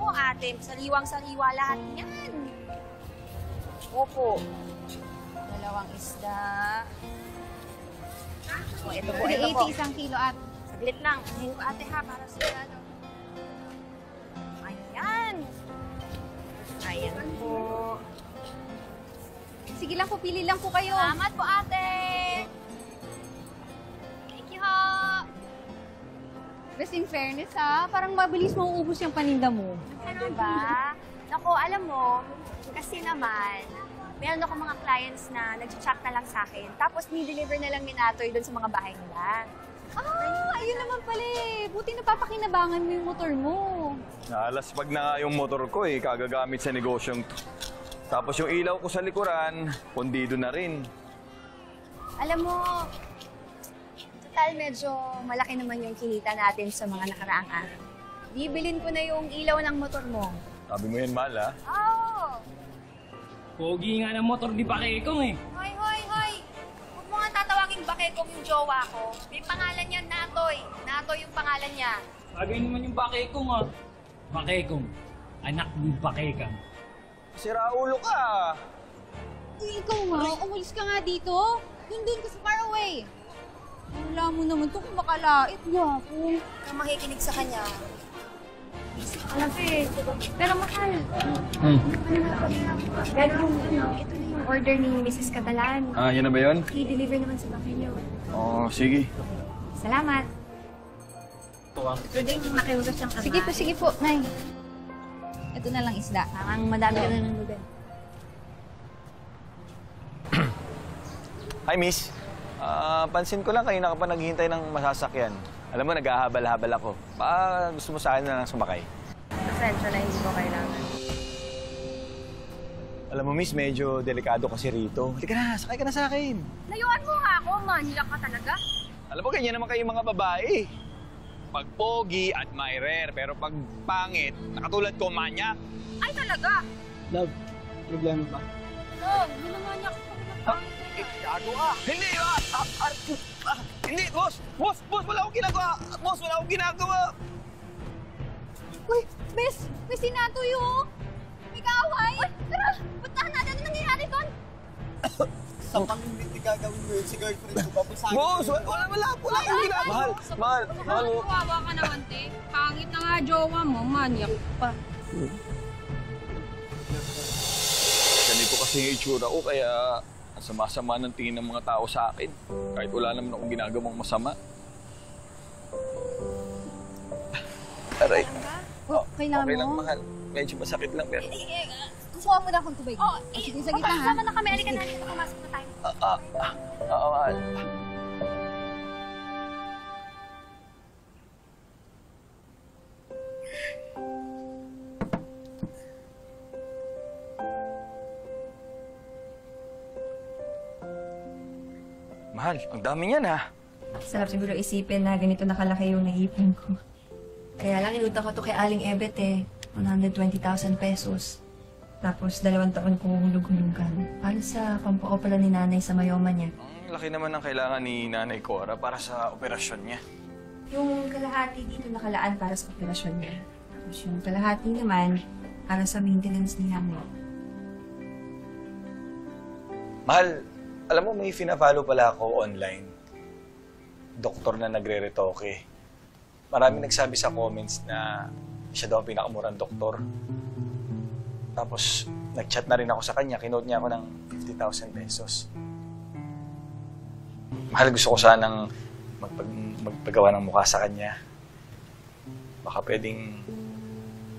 mo, ate, sariwang-sariwa lahat yan. Opo. 2 isda. O, ito po, ito po. 380 isang kilo at Saglit lang. Ngayon po, ate, ha, para sigurado. Ayan. Ayan po. sige lang po, pili lang po kayo. Salamat po, ate. Thank you, ho. Best in fairness ha, parang mabilis mauubos yung paninda mo. Ano ba? Naku, alam mo, kasi naman, meron ako mga clients na nag-chat na lang sa akin. Tapos, ni-deliver na lang ni Natoy doon sa mga bahay nila. Ayun naman pala eh. Buti napapakinabangan mo yung motor mo. Nalaspag na nga yung motor ko eh, kagagamit sa negosyong to. Tapos yung ilaw ko sa likuran, pundido na rin. Alam mo, total medyo malaki naman yung kinita natin sa mga nakaraang araw. Bibilin ko na yung ilaw ng motor mo. Sabi mo yan, mahal ha? Oo! Pogi nga ng motor di Bakekong eh. Hoy, hoy, hoy! Huwag mo nga tatawagin Bakekong yung jowa ko. May pangalan niya, Natoy. Natoy yung pangalan niya. Bagay naman yung Bakekong ah. Bakekong, anak ni Bakekang. Sira ulo ka. Uy, ikaw nga, umalis ka nga dito. Doon ka sa far away. Wala mo naman to kung makalait. Yapo. Kung makikinig sa kanya. Alam ko eh. Pero mahal. Pero ito na yung order ni Mrs. Catalan. Ah, yan na ba yun? I-deliver naman sa bahay niyo. Oo, sige. Salamat. Pwede yung makiugas siyang kamay. Sige po, Nay. Ito na lang isda. Parang madami ka na ng lugar. Hi, miss. Pansin ko lang kanina ka pa naghihintay ng masasakyan. Alam mo, nag-ahabal-habal ako. Baka gusto mo sa akin na lang sumakay. Pasensya na, hindi ko kailangan. Alam mo, miss, medyo delikado kasi rito. Halika na, sakay ka na sa akin. Layuan mo nga ako, maniyak ka talaga. Alam mo, ganyan naman kayo mga babae. Pag pogi, admirer. Pero pag pangit, nakatulad ko, manyak. Ay, talaga? Love, problema ba? No, hindi na maniyak ko ng Gago ka! Hindi! Hindi! Boss! Boss! Boss! Wala akong ginagawa! Boss! Wala akong ginagawa! Uy, Bes! May sinatoy oh! May kaaway! Uy, tara! Puntahan natin ano nangyayari doon! Sa pang-hindi gagawin mo yun si girlfriend ko, babasagin Boss! Wala akong ginagawa! Mahal! Kawawa ka naman, te. Pangit na nga jowa mo, manyak pa. Ganito kasi yung itsura ko, kaya ang sama-sama ng tingin ng mga tao sa akin. Kahit wala naman akong ginagawang masama. Aray. Oh, kailangan Okay lang, mo? mahal. Medyo masakit lang, pero... Kukuha mo na akong tubig. Oh, sige, sa gitna ha. Sama na kami, alika na dito, pumasok na tayo. Oo, mahal. Mahal, ang dami niyan ha. Sarap siguro isipin na ganito nakalaki yung naipon ko. Kaya lang inutang ko to kay Aling Ebet eh. 120,000 pesos. Tapos 2 taon ko hulog-hulugan. Para sa pampaopera ni nanay sa mayoma niya. Ang laki naman ng kailangan ni Nanay Cora para sa operasyon niya. Yung kalahati dito nakalaan para sa operasyon niya. Tapos yung kalahati naman para sa maintenance ni Hamo. Mahal, alam mo may fina-follow pala ako online. Doktor na nagre-retoke. Marami nagsabi sa comments na siya daw ang pinakamurang doktor. Tapos, nag-chat na rin ako sa kanya. Kinote niya ako ng 50,000 pesos. Mahal, gusto ko sanang magpagawa ng mukha sa kanya. Baka pwedeng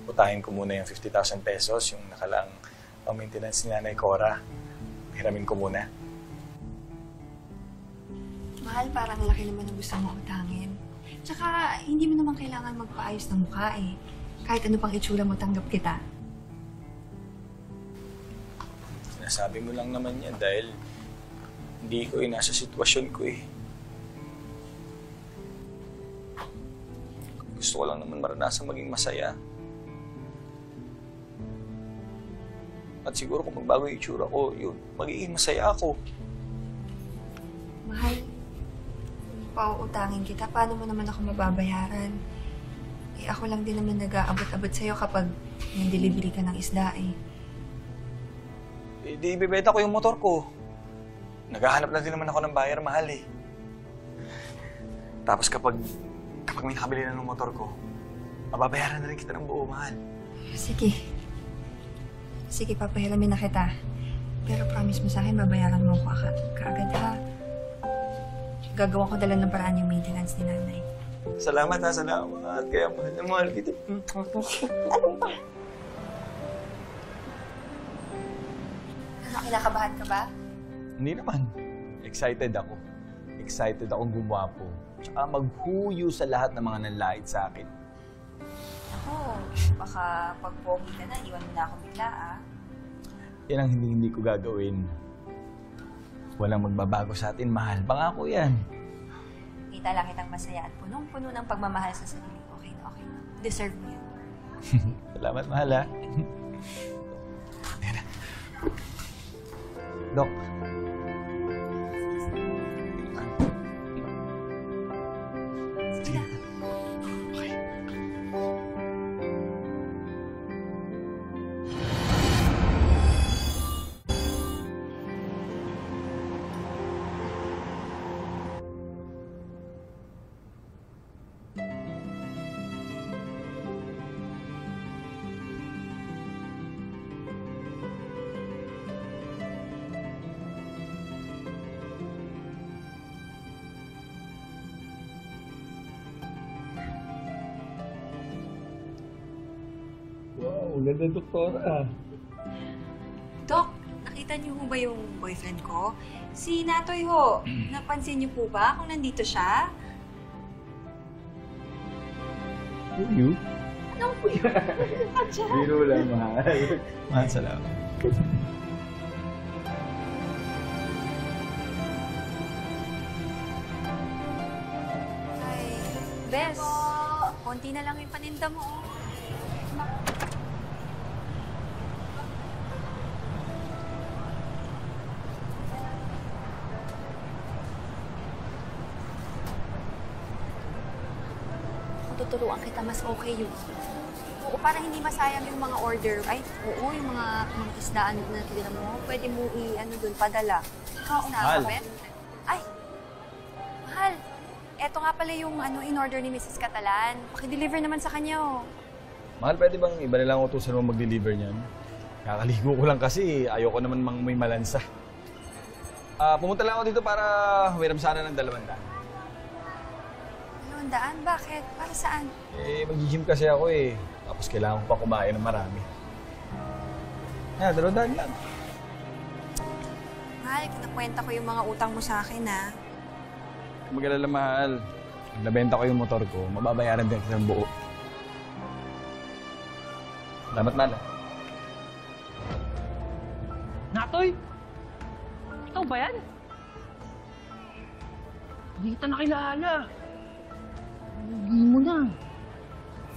utahin ko muna yung 50,000 pesos, yung nakalaang pang-maintenance ni Nanay Cora. Hiramin ko muna. Mahal, parang laki naman ang gusto mo utangin. Tsaka, hindi mo naman kailangan magpaayos ng mukha eh. Kahit ano pang itsura mo, tanggap kita. Sinasabi mo lang naman yan dahil hindi ko nasa sitwasyon ko eh. Gusto ko lang naman maranasan maging masaya. At siguro kung magbago yung itsura ko, yun, magiging masaya ako. Mahal, pauutangin kita, paano mo naman ako mababayaran? Eh, ako lang din naman nag-aabot-abot sa'yo kapag may delivery ka ng isda eh. Eh, di ibibenta ko yung motor ko. Naghahanap na din naman ako ng buyer, mahal eh. Tapos kapag may nakabili na ng motor ko, mababayaran na rin kita ng buo, mahal. Sige. Sige, papahiramin na kita. Pero promise mo sa akin, babayaran mo ako kaagad ha. Gagawa ko dala ng paraan yung maintenance ni nanay. Salamat ha, salamat. Kaya mahal kita. Ano, kinakabahan ka ba? Hindi naman. Excited ako. Excited akong gumwapo. Tsaka maghuyo sa lahat ng mga nanlait sa akin. Ako, baka pag pogi ka na, iwan mo na ako bigla ah. Yan ang hindi ko gagawin. Walang magbabago sa atin, mahal. Pangako yan. Kita lang kitang masaya at punong-puno ng pagmamahal sa sarili. Okay na, okay na. Deserve mo yan. Salamat, mahal ha. Ayan na. Dok. Sige. Okay. Wow, ganda doktora. Dok, nakita niyo ho ba yung boyfriend ko? Si Natoy ho. Napansin niyo po ba kung nandito siya? Who you? Anong po yun? Biro lang, mahal. Mahal, salamat. Ay, Bes, konti na lang yung paninda mo. Oh. Tuturuan kita, mas okay yun. Oo, para hindi masayang yung mga order. Ay, oo, yung mga isdaan na tinira mo, pwede mo dun, padala. Mahal. Ay, mahal. Eto nga pala yung in-order ni Mrs. Catalan. Paki-deliver naman sa kanya, oh. Mahal, pwede bang iba nilang utusan mo mag-deliver niyan? Kakaligo ko lang kasi ayoko naman may malansa. Pumunta lang ako dito para humiram sana ng 200. 200? Bakit? Para saan? Eh, mag-gym kasi ako eh. Tapos kailangan ko pa kumain ng marami. Kaya, 200 lang. Mahal, kinakwenta ko yung mga utang mo sa akin, ha? Mag-alala, mahal. Pag nabenta ko yung motor ko, mababayaran din kita ng buo. Salamat, mahal. Natoy! Ikaw ba yan? Hindi kita nakilala. Hindi mo na.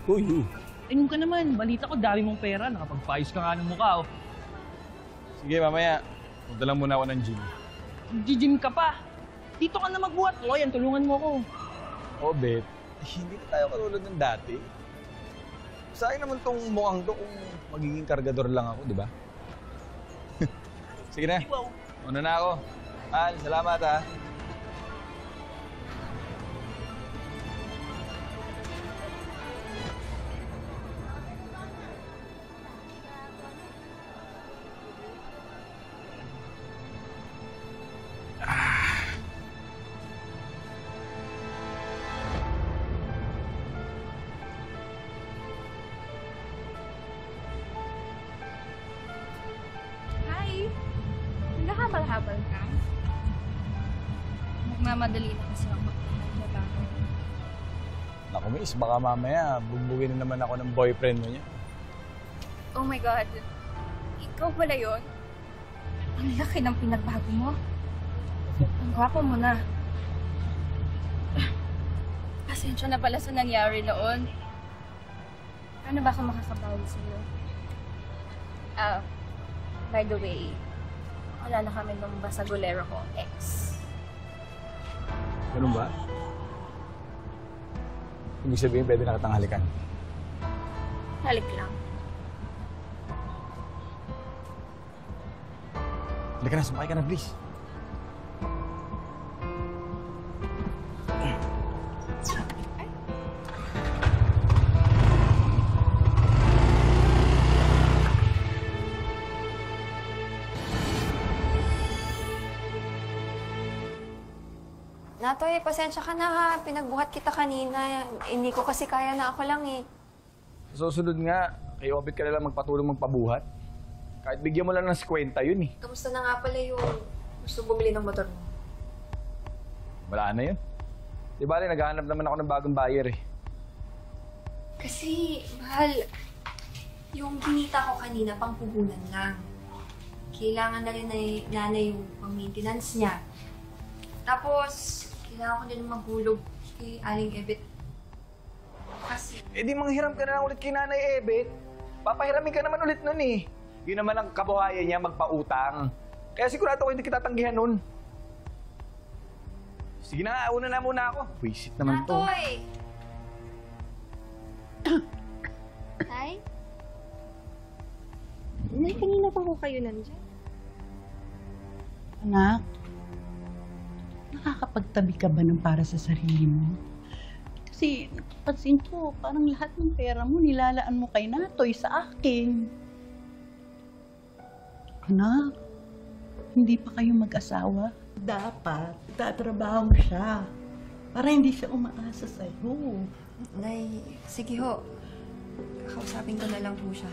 Who you? Tingin ka naman, balita ko dami mong pera, nakapagpaayos ka nga ng mukha, oh. Sige, mamaya. Punta lang muna ako ng gym. Nag-gym ka pa. Dito ka na magbuhat. O, yan, tulungan mo ko. Oh, bet. Hindi na tayo katulad ng dati. Sa akin naman tong mukhang to kung magiging kargador lang ako, di ba? Sige na. Wow. Una na ako. Mahal, salamat ha. Hi! Naghahabal-habal ka? Nagmamadali na kasi ako magtrabaho. Naku, miss, baka mamaya bugbugin na naman ako ng boyfriend mo niya. Oh my God! Ikaw pala yun? Ang laki ng pinagbago mo. Ang gwapo mo na. Pasensya na pala sa nangyari noon. Paano ba ako makakabawi sa'yo? By the way, wala na kami nung basagolero ko, ex. Ganun ba? Ibig sabihin, pwede na kitang halikan. Halik lang. Halika na, sumakay ka na, please. Natoy, pasensya ka na ha. Pinagbuhat kita kanina. Hindi ko kasi kaya na ako lang eh. Sa susunod nga, kay Obit ka na lang magpatulong magpabuhat. Kahit bigyan mo lang ng 50 yun eh. Kamusta na nga pala yung gusto bumili ng motor mo? Wala na yun. Di bale, naghahanap naman ako ng bagong buyer eh. Kasi, mahal, yung kinita ko kanina pang puhunan lang. Kailangan na rin na nanay yung pang-maintenance niya. Tapos, kailangan ko din maghulog kay Aling Ebet. Kasi, Eh di manghiram ka na lang ulit kay Nanay Ebet. Papahiramin ka naman ulit nun eh. Yun naman ang kabuhayan niya, magpautang. Kaya sigurado ko hindi kita tanggihan nun. Sige na, una na muna ako. Wisit naman to. Natoy! Tay? Nay, kanina pa ko kayo nandyan. Anak, nakakapagtabi ka ba ng para sa sarili mo? Kasi napapansin ko, parang lahat ng pera mo nilalaan mo kay Natoy sa akin. Anak, hindi pa kayo mag-asawa. Dapat, tatrabaho mo siya para hindi siya umaasa sa'yo. Nay, sige ho. Kakausapin ko na lang po siya.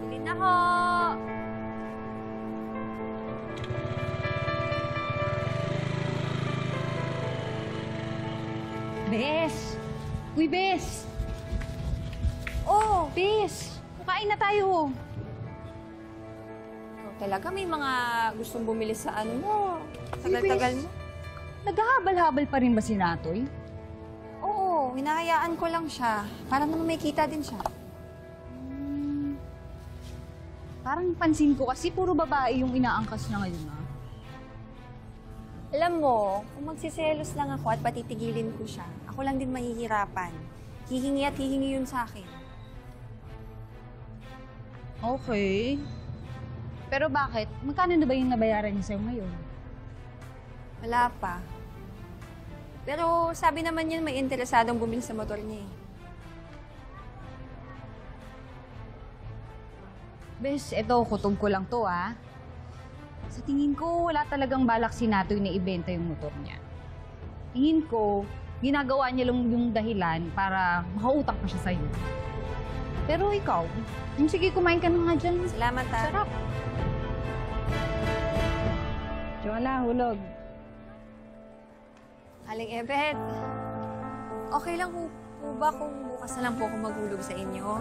Bili na ho! Bes! Uy, Bes! Oh, Bes! Kukain na tayo. Talaga may mga gustong bumili sa ano mo. Tagal-tagal mo. Naghahabal-habal pa rin ba si Natoy? Oo, hinahayaan ko lang siya. Para naman may kita din siya. Parang pansin ko kasi puro babae yung inaangkas niya ngayon, ha? Alam mo, kung magsiselos lang ako at patitigilin ko siya, ako lang din mahihirapan. Hihingi at hihingi yun sa akin. Okay. Pero bakit? Magkano na ba yung nabayaran niya sa'yo ngayon? Wala pa. Pero sabi naman yun may interesadong bumili sa motor niya eh. Bes, eto, kutob ko lang to, ha? Sa tingin ko, wala talagang balak si Natoy na ibenta yung motor niya. Tingin ko, ginagawa niya lang yung dahilan para makautang pa siya sa'yo. Pero ikaw, sige, kumain ka na nga dyan. Salamat ha. Sarap. Jola, hulog. Aling Ebet, okay lang po ba kung bukas na lang po ako maghulog sa inyo?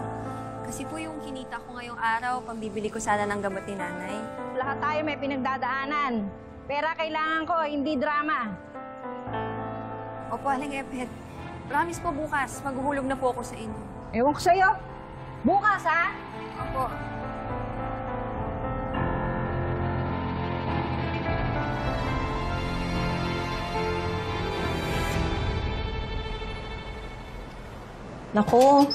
Kasi po yung kinita ko ngayong araw, pambibili ko sana ng gamot ni nanay. Lahat tayo may pinagdadaanan. Pera kailangan ko, hindi drama. Opo, Aling Ebet. Promise po bukas, maghuhulog na po ako sa inyo. Ewan ko sa'yo. Bukas, ha? Opo. Naku,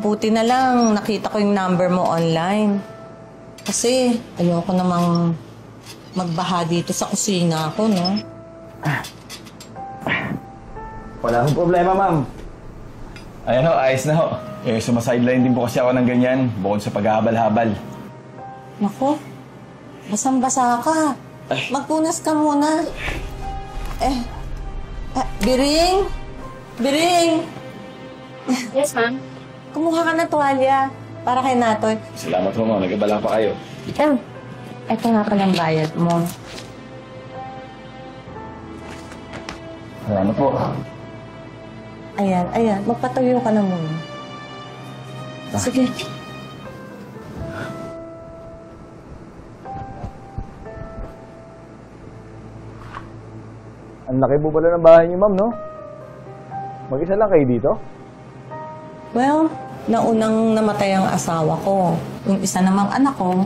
buti na lang nakita ko yung number mo online. Kasi ayoko namang magbaha dito sa kusina ko, no? Wala akong problema, ma'am. Ayan ho, ayos na ho. Eh, sumasideline din po kasi ako ng ganyan, bukod sa paghahabal-habal. Naku, basang-basa ka. Magpunas ka muna. Biring! Biring! Yes, ma'am. Kumuha ka ng tuwalya para kay Natoy. Salamat po, ma'am. Nag-abala pa kayo. Eto nga palang bayad mo. Salamat po. Ayan. Magpatuyo ka na muna. Sige. Ang laki po pala ng bahay niyo, ma'am, no? Mag-isa lang kayo dito? Well, naunang namatay ang asawa ko. Yung isa namang anak ko,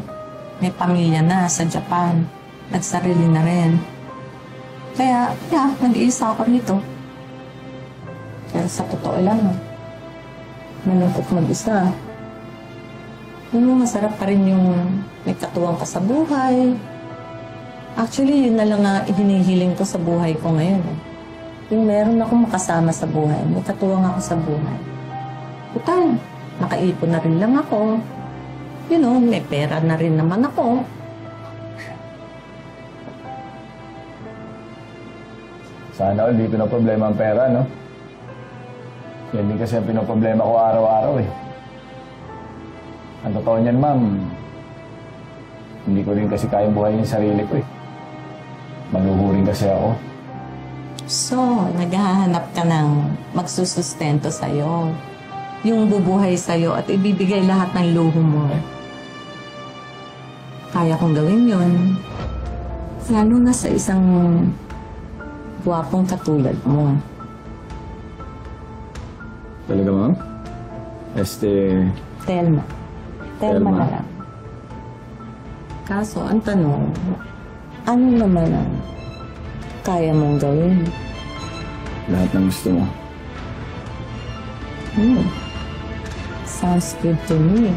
may pamilya na sa Japan. Nagsarili na rin. Kaya, nag-iisa ako rito. Pero sa totoo lang, malungkot mag-isa. Yung masarap pa rin yung may katuwang ka sa buhay. Actually, yun na lang nga hinihiling ko sa buhay ko ngayon. Yung meron akong makasama sa buhay, may katuwang ako sa buhay. Putal, nakaipon na rin lang ako. You know, may pera na rin naman ako. Sana all, di pinoproblema ang pera, no? Yan din kasi ang pinoproblema ko araw-araw, eh. Ang totoo niyan, ma'am, hindi ko rin kasi kayang buhayin yung sarili ko, eh. Maluhurin kasi ako. So, naghahanap ka ng magsusustento sa'yo. Yung bubuhay sa'yo at ibibigay lahat ng luho mo. Kaya kong gawin yun. Lalo na sa isang gwapong katulad mo. Talaga, ma'am? Telma. Telma Telma. na lang. Kaso, ang tanong, ano naman ang kaya mong gawin? Lahat ng gusto mo. Sounds good to me.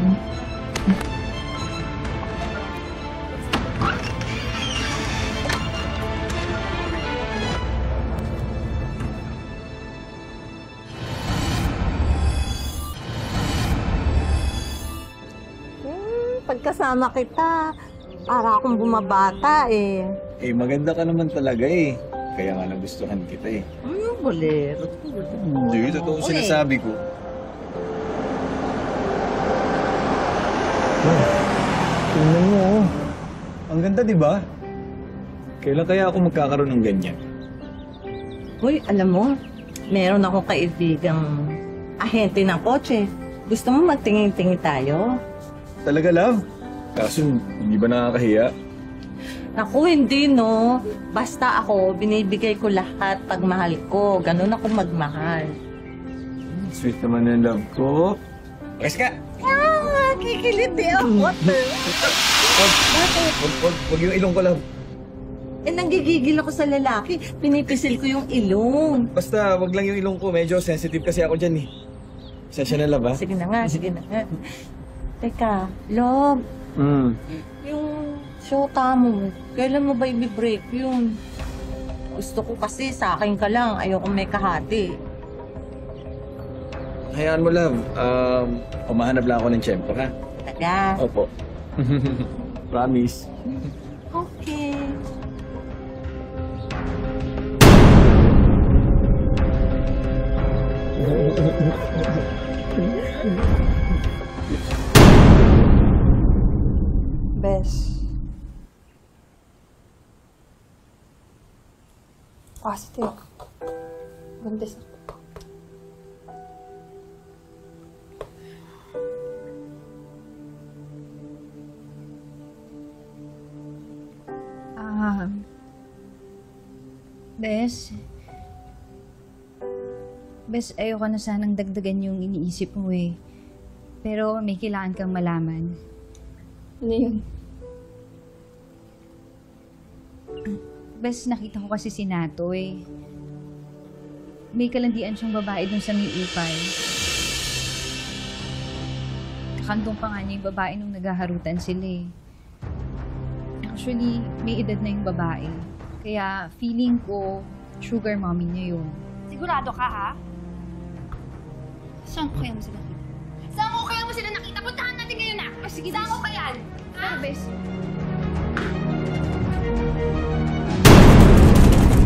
Pagkasama kita, para akong bumabata eh. Eh, maganda ka naman talaga, eh. Kaya nga nagustuhan kita, eh. Bolero. Hindi, totoo sinasabi ko. Tingnan mo, oh. Ang ganda, di ba? Kailan kaya ako magkakaroon ng ganyan? Uy, alam mo, meron akong kaibigang ahente ng kotse. Gusto mo magtingin-tingin tayo? Talaga, love? Kaso, hindi ba nakakahiya? Naku, hindi no. Basta ako, binibigay ko lahat pag mahal ko. Ganun ako magmahal. Sweet naman yung love ko. Yes ka! Kikiliti ako. Huwag yung ilong ko, love. Eh, nanggigigil ako sa lalaki. Pinipisil ko yung ilong. Basta, wag lang yung ilong ko. Medyo sensitive kasi ako dyan, eh. Sensya na, love, ha? Sige na nga, sige na nga. Teka, love, yung shota mo, kailan mo ba i-break yun? Gusto ko kasi sa akin ka lang, ayoko may kahati. Hayaan mo, love. Umahanap lang ako ng tiyempo, ha? Talaga? Opo. Promise. Okay. Bes. Positive. Buntis ako. Bes, ayoko na sanang dagdagan yung iniisip mo eh. Pero may kailangan kang malaman. Ano yun? Bes, nakita ko kasi si Nato eh. May kalandian siyang babae dun sa may upay. Kakantong pa nga niya yung babae nung naghaharutan sila eh. Actually, may edad na yung babae. Kaya feeling ko, sugar mommy niya yun. Sigurado ka, ha? Saan ko kaya mo sila nakita? Saan ko kaya mo sila nakita? Puntahan natin ngayon na! Sige, saan ko kaya? Ha? Bes?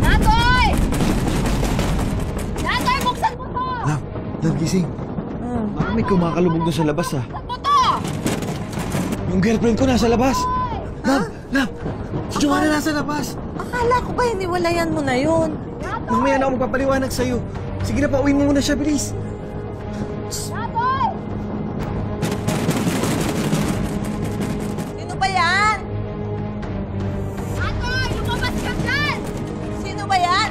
Natoy! Natoy, buksan mo to! Love, gising. Baka may kumakalubog doon sa labas, ha? Buksan mo to! Yung girlfriend ko nasa labas. Love! Si Joanna nasa labas. Akala ko ba hiniwalayan mo na yun? Mamaya na ako magpapaliwanag sa'yo. Sige na, pauwiin mo muna siya, bilis. Natoy! Sino ba yan? Natoy, lumabas ka dyan! Sino ba yan?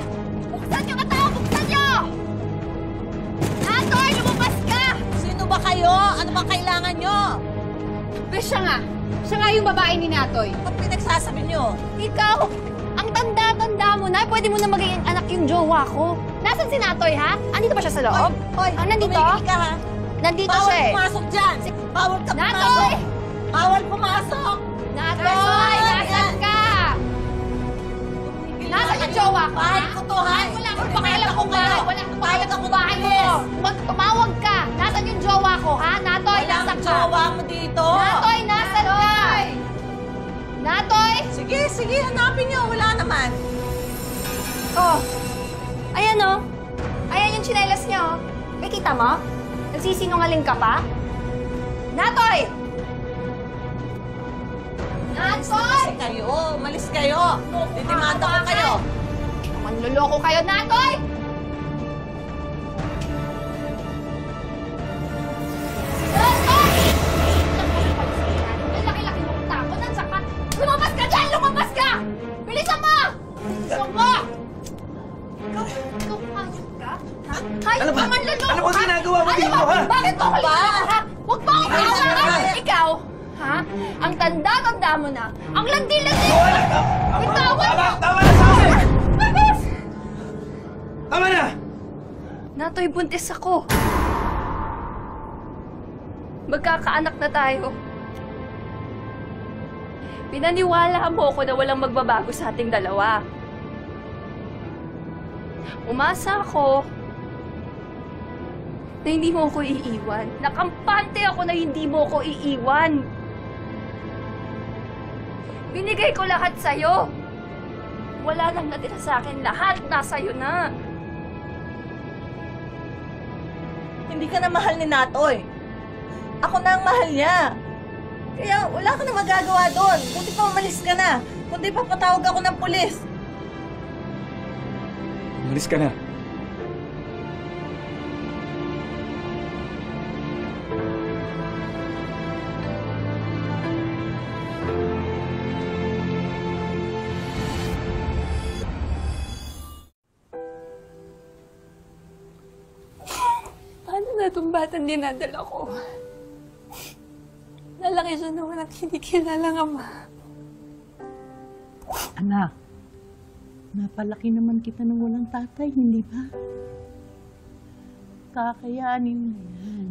yung babae ni Natoy? Ba't pinagsasabi niyo? Ikaw, ang tanda-tanda mo na, pwede mo na maging anak yung jowa ko. Nasaan si Natoy, ha? Andito ba siya sa loob? Hoy, nandito? tumigil ka ha? Nandito Bawal siya eh. pumasok dyan! Bawal ka Natoy! pumasok! Bawal pumasok! Natoy! Nasaan ka? Nasaan yung jowa ko, ha? Bahay ko to, ha? Wala akong pakialam kung bahay. Wala akong pakialam kung bahay mo. Tumawag ka. Nasaan yung jowa ko, ha? Natoy, Wala nasaan ang ka? jowa mo dito! Natoy, nasaan ka? Natoy! Sige, hanapin niyo. Wala naman. Oh, ayan oh. Ayan yung tsinelas niya oh. May kita mo? Nagsisinungaling ka pa? Natoy! Natoy! Kasi kayo, malis kayo. Didimanda ko kayo. Manluloko kayo, Natoy! Natoy! Ang laki-laki mong tako. Nandiyan ka. Lumabas ka dyan! Lumabas ka! Bilisan mo! Bilisan mo! Ikaw hayop ka? Ha? Hayop ka manluloko Ano ba ka? ginagawa mo dito, ha? Bakit mo kayo ha? Huwag mo ako kailangan! Ikaw, ha? Ang tanda-tanda mo na. Ang landi-landi mo! Bitawan mo! Tama na sa akin! Tama na! Natoy, buntis ako. Magkakaanak na tayo. Pinaniwala mo ako na walang magbabago sa ating dalawa. Umasa ako na hindi mo ako iiwan. Nakampante ako na hindi mo ako iiwan. Binigay ko lahat sa'yo. Wala nang natira sa akin. Lahat nasa'yo na. Hindi ka na mahal ni Natoy. Ako na ang mahal niya. Kaya wala ka na magagawa doon. Kundi pa umalis ka na. Kundi pa patawag ako ng pulis. Umalis ka na. Paano na itong batang dinadala ko? Lalaki siya na walang kinikilalang ama. Anak, napalaki naman kita ng walang tatay, hindi ba? Kakayanin mo yan.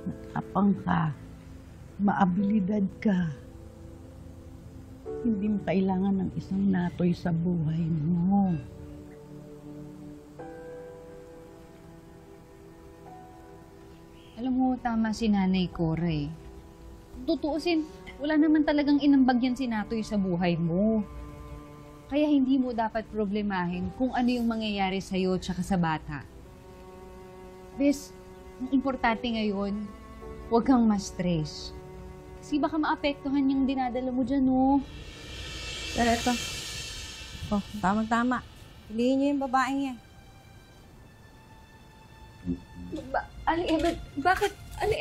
Matapang ka. Maabilidad ka. Hindi mo kailangan ng isang Natoy sa buhay mo. Alam mo, tama si Nanay Cora eh. Tutuusin, wala naman talagang inambag yan si Natoy sa buhay mo. Kaya hindi mo dapat problemahin kung ano yung mangyayari sa'yo tsaka sa bata. Bes, ang importante ngayon, huwag kang ma-stress. Kasi baka maapektuhan yung dinadala mo dyan, no? Pero ito. Oh, tamang-tama. Piliin niyo yung babaeng yan. Aling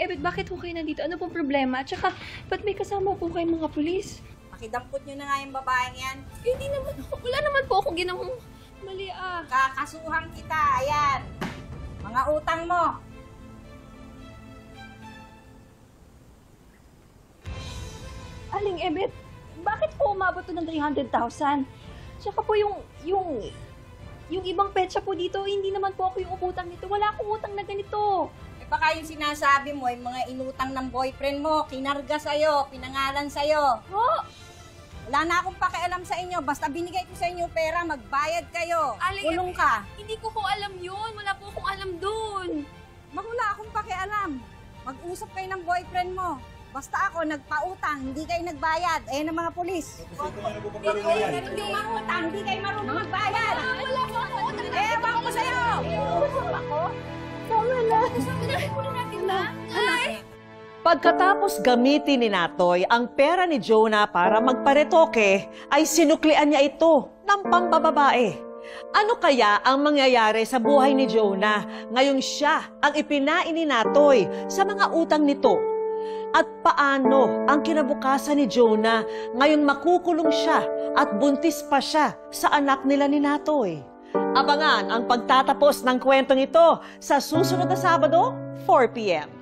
Ebet, bakit ho kayo nandito? Ano pong problema? Tsaka, ba't may kasama po kayong mga pulis? Pakidampot niyo na nga yung babaeng yan. Hindi naman ako. Wala naman po akong ginawang mali ah. Kakasuhan kita, ayan. Mga utang mo. Aling Ebet, bakit po umabot to ng 300,000? Tsaka po yung ibang petsa po dito, hindi naman po ako yung umutang nito. Wala akong utang na ganito. Eh baka yung sinasabi mo, yung mga inutang ng boyfriend mo, kinarga sa'yo, pinangalan sa'yo. Oh, Wala na akong pakialam sa inyo. Basta binigay ko sa inyo pera, magbayad kayo. Aling Kulong ka. hindi ko alam yun. Wala po akong alam dun. Wala akong pakialam. Mag-usap kayo ng boyfriend mo. Basta ako, nagpautang, hindi kayo nagbayad. Ayan ang mga pulis. Hindi mangutang, hindi kayo marunong magbayad. Wala po akong utang na Ewan ko sa'yo. ako. Tama na. Unahin muna natin na. Ay! Pagkatapos gamitin ni Natoy ang pera ni Jonah para magparetoke, ay sinuklian niya ito ng pambababae. Ano kaya ang mangyayari sa buhay ni Jonah ngayong siya ang ipinain ni Natoy sa mga utang nito? At paano ang kinabukasan ni Jonah ngayong makukulong siya at buntis pa siya sa anak nila ni Natoy? Abangan ang pagtatapos ng kwentong ito sa susunod na Sabado, 4 p.m.